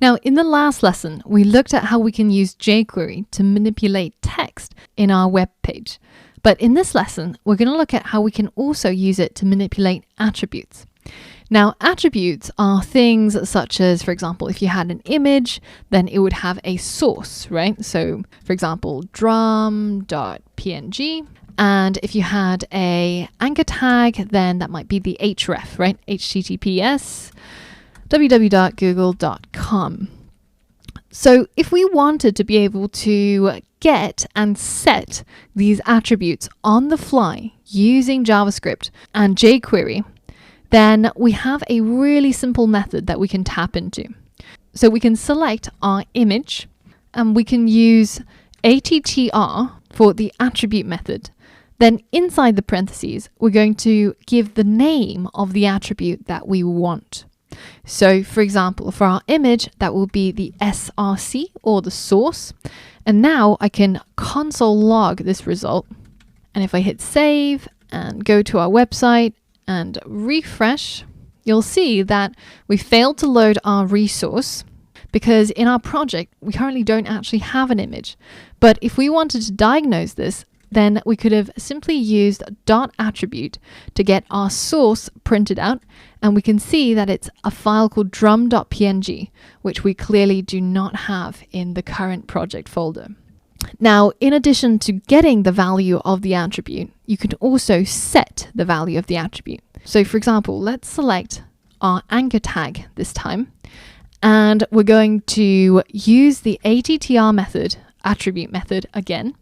Now, in the last lesson, we looked at how we can use jQuery to manipulate text in our web page. But in this lesson, we're going to look at how we can also use it to manipulate attributes. Now, attributes are things such as, for example, if you had an image, then it would have a source, right? So, for example, drum.png. And if you had a anchor tag, then that might be the href, right? https www.google.com. So if we wanted to be able to get and set these attributes on the fly using JavaScript and jQuery, then we have a really simple method that we can tap into. So we can select our image and we can use attr for the attribute method. Then inside the parentheses, we're going to give the name of the attribute that we want. So for example, for our image, that will be the src or the source. And now I can console log this result. And if I hit save and go to our website and refresh, you'll see that we failed to load our resource because in our project, we currently don't actually have an image. But if we wanted to diagnose this, then we could have simply used .attribute to get our source printed out, and we can see that it's a file called drum.png, which we clearly do not have in the current project folder. Now, in addition to getting the value of the attribute, you can also set the value of the attribute. So for example, let's select our anchor tag this time, and we're going to use the attr method, attribute method again.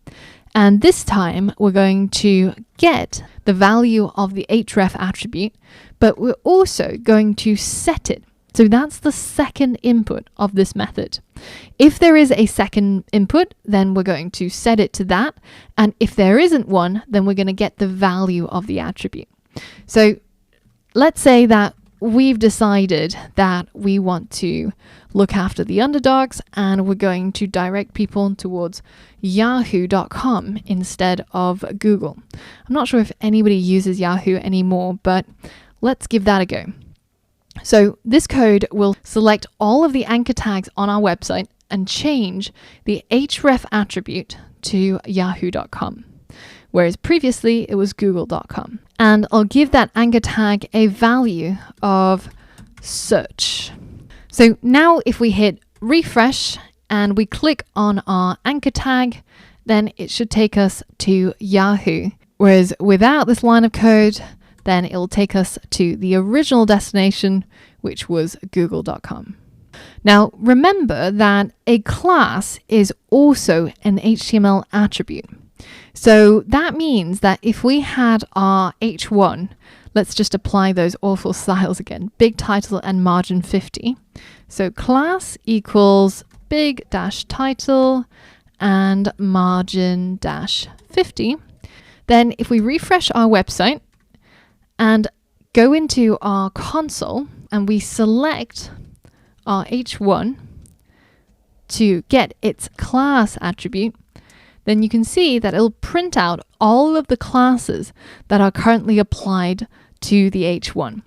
And this time we're going to get the value of the href attribute, but we're also going to set it. So that's the second input of this method. If there is a second input, then we're going to set it to that. And if there isn't one, then we're going to get the value of the attribute. So let's say that we've decided that we want to look after the underdogs and we're going to direct people towards yahoo.com instead of Google. I'm not sure if anybody uses Yahoo anymore, but let's give that a go. So this code will select all of the anchor tags on our website and change the href attribute to yahoo.com. Whereas previously it was google.com. And I'll give that anchor tag a value of search. So now if we hit refresh and we click on our anchor tag, then it should take us to Yahoo. Whereas without this line of code, then it'll take us to the original destination, which was google.com. Now remember that a class is also an HTML attribute. So that means that if we had our h1, let's just apply those awful styles again, big title and margin 50. So class equals big dash title and margin dash 50. Then if we refresh our website and go into our console and we select our h1 to get its class attribute, then you can see that it'll print out all of the classes that are currently applied to the h1.